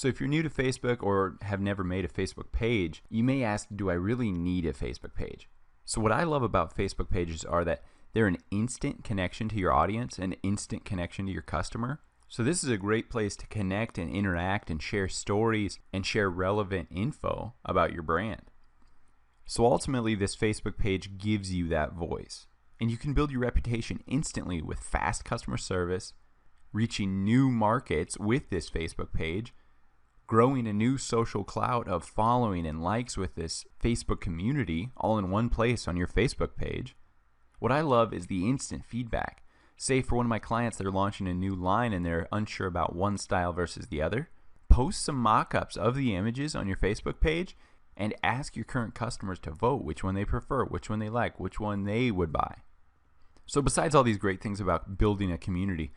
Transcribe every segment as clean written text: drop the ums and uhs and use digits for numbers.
So if you're new to Facebook or have never made a Facebook page, you may ask, do I really need a Facebook page? So what I love about Facebook pages are that they're an instant connection to your audience, an instant connection to your customer. So this is a great place to connect and interact and share stories and share relevant info about your brand. So ultimately, this Facebook page gives you that voice. And you can build your reputation instantly with fast customer service, reaching new markets with this Facebook page, growing a new social clout of following and likes with this Facebook community all in one place on your Facebook page. What I love is the instant feedback. Say for one of my clients, they're launching a new line and they're unsure about one style versus the other. Post some mock-ups of the images on your Facebook page and ask your current customers to vote which one they prefer, which one they like, which one they would buy. So besides all these great things about building a community,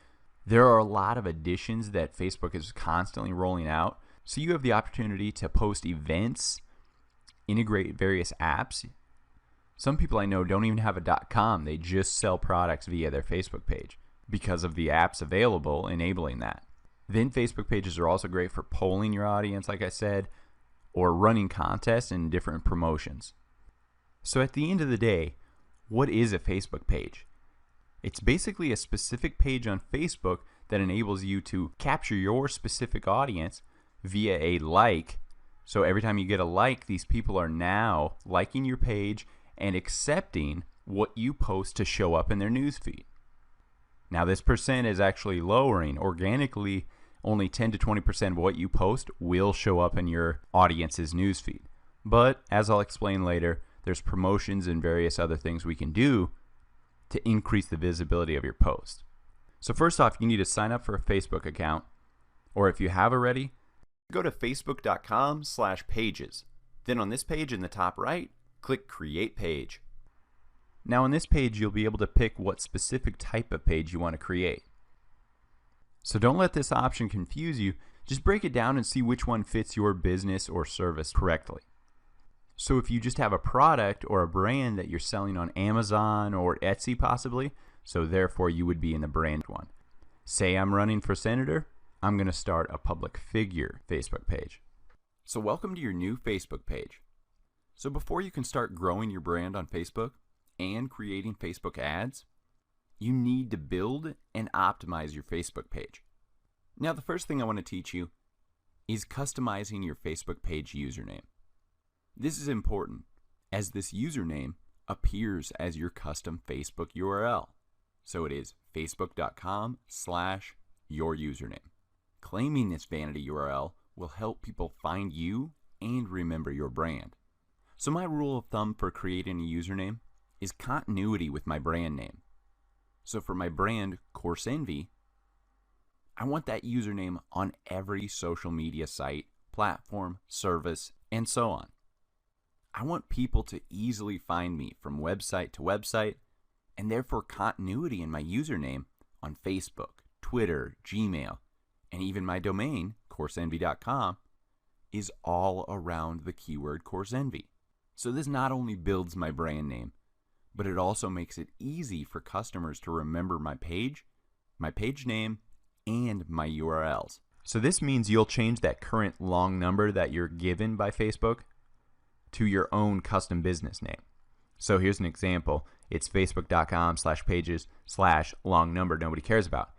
there are a lot of additions that Facebook is constantly rolling out. So you have the opportunity to post events, integrate various apps. Some people I know don't even have a .com. They just sell products via their Facebook page because of the apps available enabling that. Then Facebook pages are also great for polling your audience, like I said, or running contests and different promotions. So at the end of the day, what is a Facebook page? It's basically a specific page on Facebook that enables you to capture your specific audience via a like. So every time you get a like, these people are now liking your page and accepting what you post to show up in their newsfeed. Now this percent is actually lowering. Organically, only 10 to 20% of what you post will show up in your audience's newsfeed. But as I'll explain later, there's promotions and various other things we can do to increase the visibility of your post. So first off, you need to sign up for a Facebook account, or if you have already, go to facebook.com/pages. Then on this page in the top right, click Create Page. Now on this page, you'll be able to pick what specific type of page you want to create. So don't let this option confuse you. Just break it down and see which one fits your business or service correctly. So if you just have a product or a brand that you're selling on Amazon or Etsy possibly, so therefore you would be in the brand one. Say I'm running for senator, I'm going to start a public figure Facebook page. So welcome to your new Facebook page. So before you can start growing your brand on Facebook and creating Facebook ads, you need to build and optimize your Facebook page. Now the first thing I want to teach you is customizing your Facebook page username. This is important as this username appears as your custom Facebook URL. So it is facebook.com/your-username. Claiming this vanity URL will help people find you and remember your brand. So my rule of thumb for creating a username is continuity with my brand name. So for my brand, Course Envy, I want that username on every social media site, platform, service, and so on. I want people to easily find me from website to website, and therefore continuity in my username on Facebook, Twitter, Gmail, and even my domain, CourseEnvy.com, is all around the keyword Course Envy. So this not only builds my brand name, but it also makes it easy for customers to remember my page name, and my URLs. So this means you'll change that current long number that you're given by Facebook to your own custom business name. So here's an example. It's facebook.com/pages/long number nobody cares about.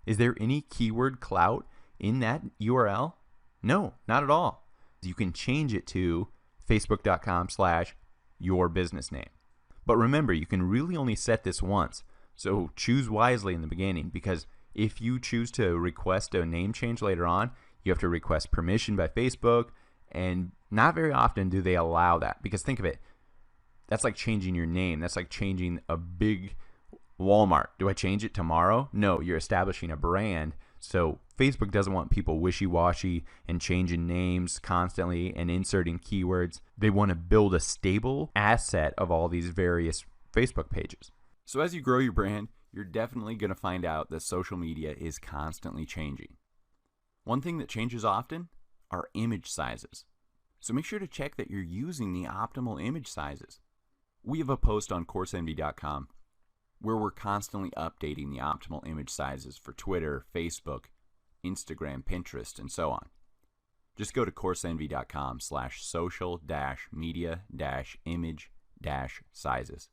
Is there any keyword clout in that URL? No, not at all. You can change it to facebook.com/your business name. But remember, you can really only set this once. So choose wisely in the beginning, because if you choose to request a name change later on, you have to request permission by Facebook, and not very often do they allow that. Because think of it, that's like changing your name. That's like changing a big Walmart. Do I change it tomorrow? No, you're establishing a brand. So Facebook doesn't want people wishy-washy and changing names constantly and inserting keywords. They want to build a stable asset of all these various Facebook pages. So as you grow your brand, you're definitely going to find out that social media is constantly changing. One thing that changes often are image sizes. So make sure to check that you're using the optimal image sizes. We have a post on CourseEnvy.com where we're constantly updating the optimal image sizes for Twitter, Facebook, Instagram, Pinterest, and so on. Just go to courseeenvy.com/social-media-image-sizes.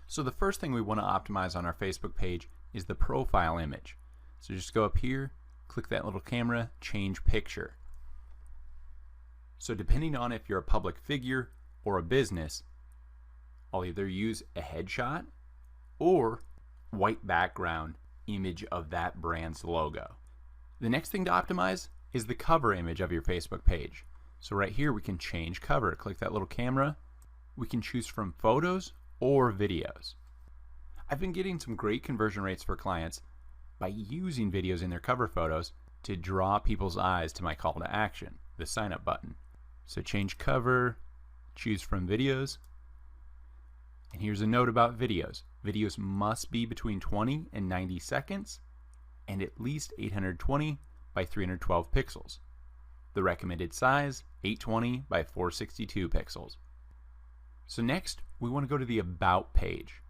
So the first thing we want to optimize on our Facebook page is the profile image. So just go up here, click that little camera, change picture. So depending on if you're a public figure or a business, I'll either use a headshot or white background image of that brand's logo. The next thing to optimize is the cover image of your Facebook page. So right here we can change cover. Click that little camera. We can choose from photos or videos. I've been getting some great conversion rates for clients by using videos in their cover photos to draw people's eyes to my call to action, the sign up button. So change cover, choose from videos. And here's a note about videos. Videos must be between 20 and 90 seconds and at least 820 by 312 pixels. The recommended size, 820 by 462 pixels. So next, we want to go to the About page.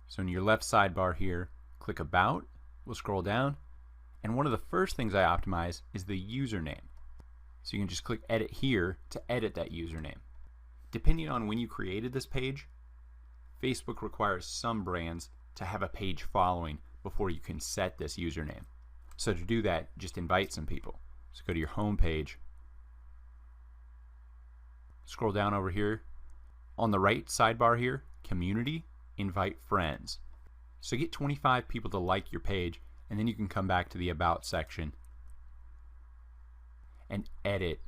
So in your left sidebar here, click About. We'll scroll down. And one of the first things I optimize is the username. So you can just click Edit here to edit that username. Depending on when you created this page, Facebook requires some brands to have a page following before you can set this username. So to do that, just invite some people. So go to your home page, scroll down over here. On the right sidebar here, Community, invite friends. So get 25 people to like your page, and then you can come back to the About section and edit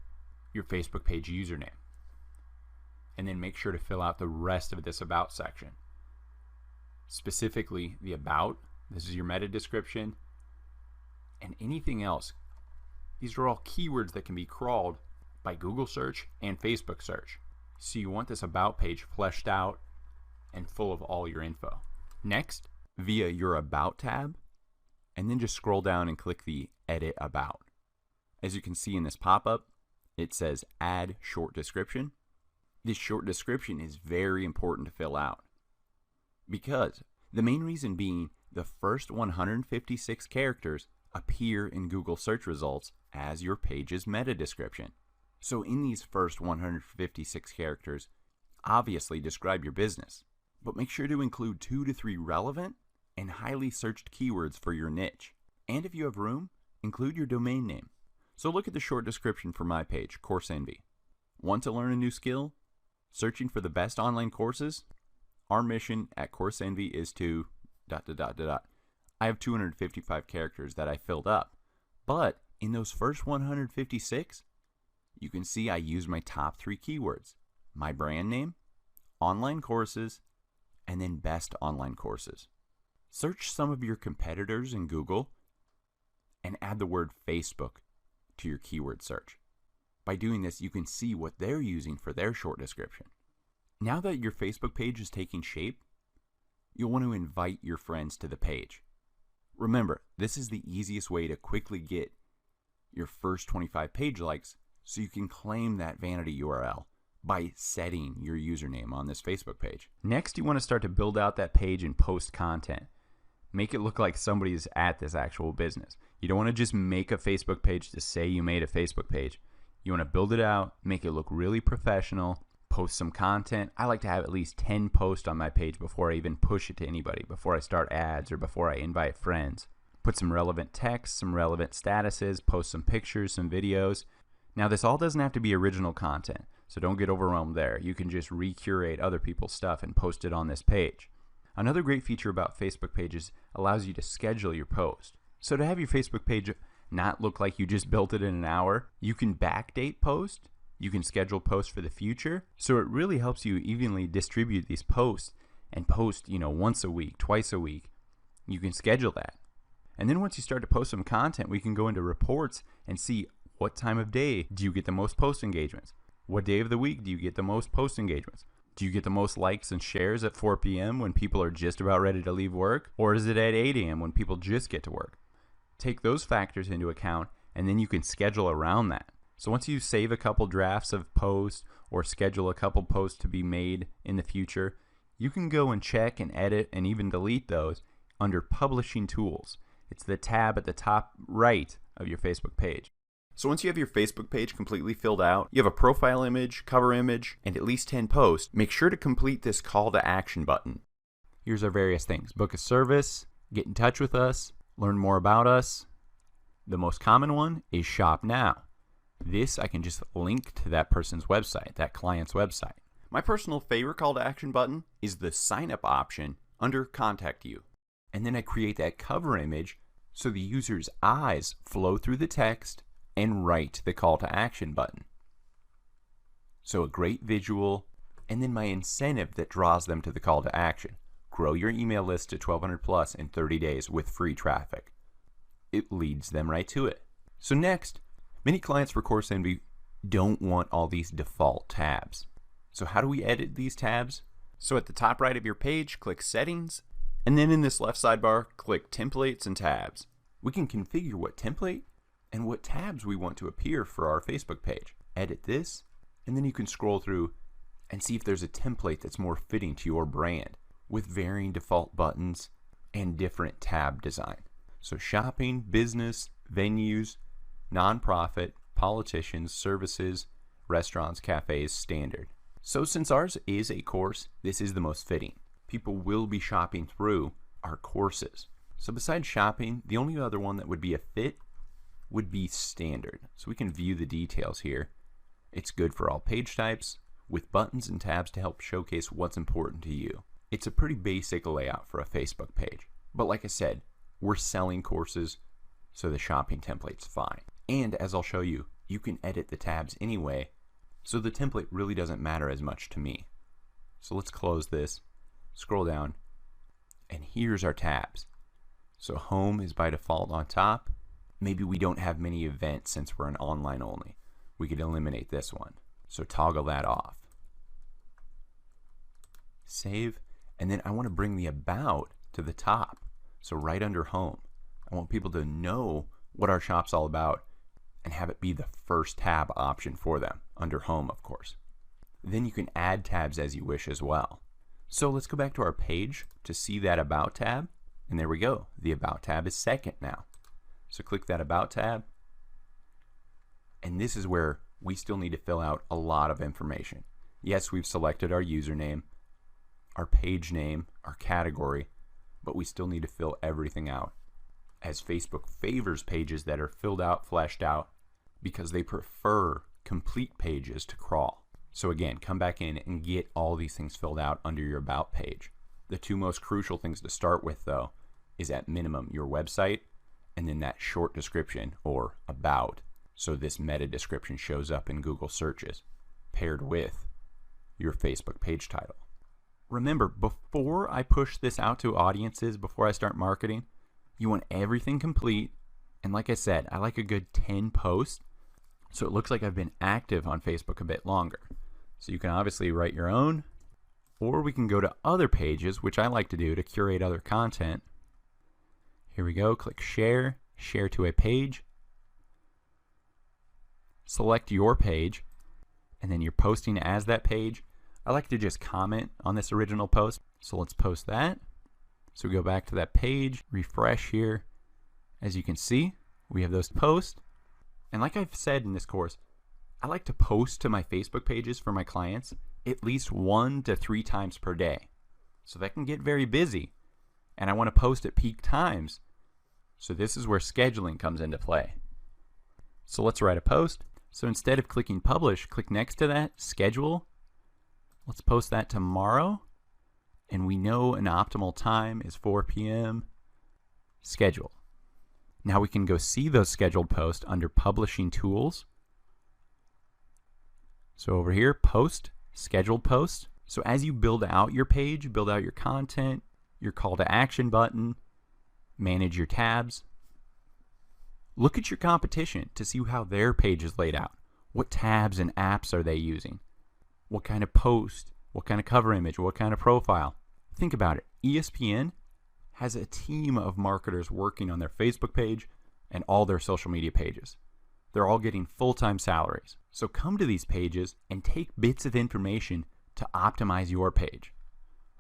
your Facebook page username. And then make sure to fill out the rest of this About section. Specifically the About, this is your meta description, and anything else. These are all keywords that can be crawled by Google search and Facebook search. So you want this About page fleshed out and full of all your info. Next, via your About tab, and then just scroll down and click the Edit About. As you can see in this pop-up, it says Add Short Description. This short description is very important to fill out, because the main reason being the first 156 characters appear in Google search results as your page's meta description. So in these first 156 characters, obviously describe your business, but make sure to include 2 to 3 relevant and highly searched keywords for your niche. And if you have room, include your domain name. So look at the short description for my page, Course Envy. Want to learn a new skill? Searching for the best online courses? Our mission at Course Envy is to ... I have 255 characters that I filled up, but in those first 156, you can see I use my top 3 keywords: my brand name, online courses, and then best online courses. Search some of your competitors in Google and add the word Facebook to your keyword search. By doing this, you can see what they're using for their short description. Now that your Facebook page is taking shape, you'll want to invite your friends to the page. Remember, this is the easiest way to quickly get your first 25 page likes, so you can claim that vanity URL by setting your username on this Facebook page. Next, you want to start to build out that page and post content. Make it look like somebody's at this actual business. You don't want to just make a Facebook page to say you made a Facebook page. You want to build it out, make it look really professional, post some content. I like to have at least 10 posts on my page before I even push it to anybody, before I start ads or before I invite friends. Put some relevant text, some relevant statuses, post some pictures, some videos. Now this all doesn't have to be original content, so don't get overwhelmed there. You can just recurate other people's stuff and post it on this page. Another great feature about Facebook pages allows you to schedule your post. So to have your Facebook page not look like you just built it in an hour, you can backdate post, you can schedule posts for the future. So it really helps you evenly distribute these posts and post, once a week, twice a week. You can schedule that. And then once you start to post some content, we can go into reports and see what time of day do you get the most post engagements? What day of the week do you get the most post engagements? Do you get the most likes and shares at 4 p.m. when people are just about ready to leave work? Or is it at 8 a.m. when people just get to work? Take those factors into account, and then you can schedule around that. So once you save a couple drafts of posts or schedule a couple posts to be made in the future, you can go and check and edit and even delete those under Publishing Tools. It's the tab at the top right of your Facebook page. So once you have your Facebook page completely filled out, you have a profile image, cover image, and at least 10 posts, make sure to complete this call to action button. Here's our various things. Book a service, get in touch with us, learn more about us. The most common one is shop now. This I can just link to that person's website, that client's website. My personal favorite call to action button is the sign up option under contact you. And then I create that cover image so the user's eyes flow through the text and right to the call to action button. So a great visual, and then my incentive that draws them to the call to action. Grow your email list to 1,200 plus in 30 days with free traffic. It leads them right to it. So next, many clients for Course Envy don't want all these default tabs. So how do we edit these tabs? So at the top right of your page, click Settings, and then in this left sidebar, click Templates and Tabs. We can configure what template and what tabs we want to appear for our Facebook page. Edit this, and then you can scroll through and see if there's a template that's more fitting to your brand with varying default buttons and different tab design. So shopping, business, venues, nonprofit, politicians, services, restaurants, cafes, standard. So since ours is a course, this is the most fitting. People will be shopping through our courses. So besides shopping, the only other one that would be a fit would be standard. So we can view the details here. It's good for all page types with buttons and tabs to help showcase what's important to you. It's a pretty basic layout for a Facebook page. But like I said, we're selling courses, so the shopping template's fine. And as I'll show you, you can edit the tabs anyway, so the template really doesn't matter as much to me. So let's close this, scroll down, and here's our tabs. So home is by default on top. Maybe we don't have many events since we're an online only. We could eliminate this one. So toggle that off. Save, and then I want to bring the about to the top. So right under home. I want people to know what our shop's all about and have it be the first tab option for them, under home of course. Then you can add tabs as you wish as well. So let's go back to our page to see that about tab, and there we go. The about tab is second now. So click that about tab, and this is where we still need to fill out a lot of information. Yes, we've selected our username, our page name, our category, but we still need to fill everything out, as Facebook favors pages that are filled out, fleshed out, because they prefer complete pages to crawl. So again, come back in and get all these things filled out under your about page. The two most crucial things to start with though is at minimum your website and then that short description or about, so this meta description shows up in Google searches paired with your Facebook page title. Remember, before I push this out to audiences, before I start marketing, you want everything complete. And like I said, I like a good 10 posts, so it looks like I've been active on Facebook a bit longer. So you can obviously write your own, or we can go to other pages, which I like to do to curate other content. Here we go, click share, share to a page. Select your page, and then you're posting as that page. I like to just comment on this original post, so let's post that. So we go back to that page, refresh here. As you can see, we have those posts. And like I've said in this course, I like to post to my Facebook pages for my clients at least 1 to 3 times per day. So that can get very busy, and I want to post at peak times. So this is where scheduling comes into play. So let's write a post. So instead of clicking publish, click next to that, schedule. Let's post that tomorrow, and we know an optimal time is 4 p.m. Schedule. Now we can go see those scheduled posts under Publishing Tools. So over here, Post, Scheduled Post. So as you build out your page, build out your content, your call to action button, manage your tabs, look at your competition to see how their page is laid out. What tabs and apps are they using? What kind of post? What kind of cover image? What kind of profile? Think about it. ESPN has a team of marketers working on their Facebook page and all their social media pages. They're all getting full-time salaries. So come to these pages and take bits of information to optimize your page.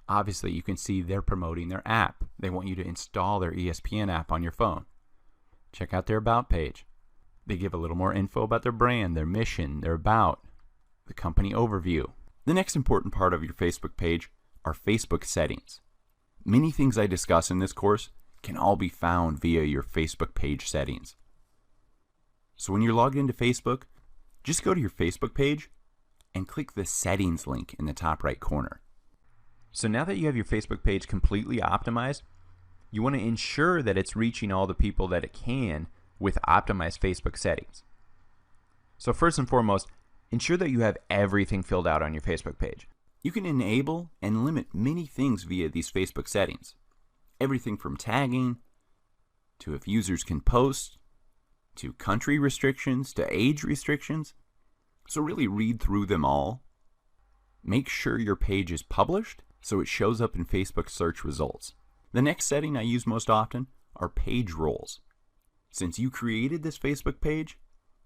Obviously, you can see they're promoting their app. They want you to install their ESPN app on your phone. Check out their About page. They give a little more info about their brand, their mission, their about, the company overview. The next important part of your Facebook page are Facebook settings. Many things I discuss in this course can all be found via your Facebook page settings. So when you're logged into Facebook, just go to your Facebook page and click the settings link in the top right corner. So now that you have your Facebook page completely optimized, you want to ensure that it's reaching all the people that it can with optimized Facebook settings. So first and foremost, ensure that you have everything filled out on your Facebook page. You can enable and limit many things via these Facebook settings. Everything from tagging, to if users can post, to country restrictions, to age restrictions. So really read through them all. Make sure your page is published so it shows up in Facebook search results. The next setting I use most often are page roles. Since you created this Facebook page,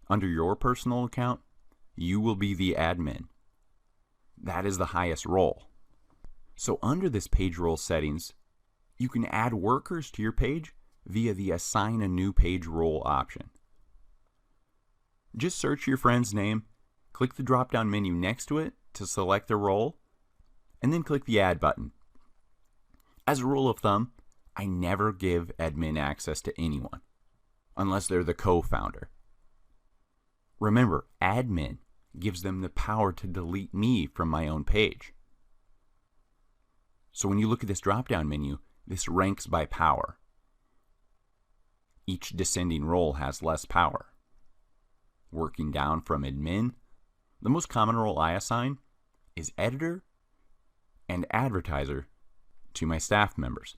under your personal account, you will be the admin. That is the highest role. So under this page role settings, you can add workers to your page via the Assign a New Page Role option. Just search your friend's name, click the drop-down menu next to it to select a role, and then click the Add button. As a rule of thumb, I never give admin access to anyone, unless they're the co-founder. Remember, admin gives them the power to delete me from my own page. So when you look at this drop-down menu, this ranks by power. Each descending role has less power. Working down from admin, the most common role I assign is editor and advertiser to my staff members.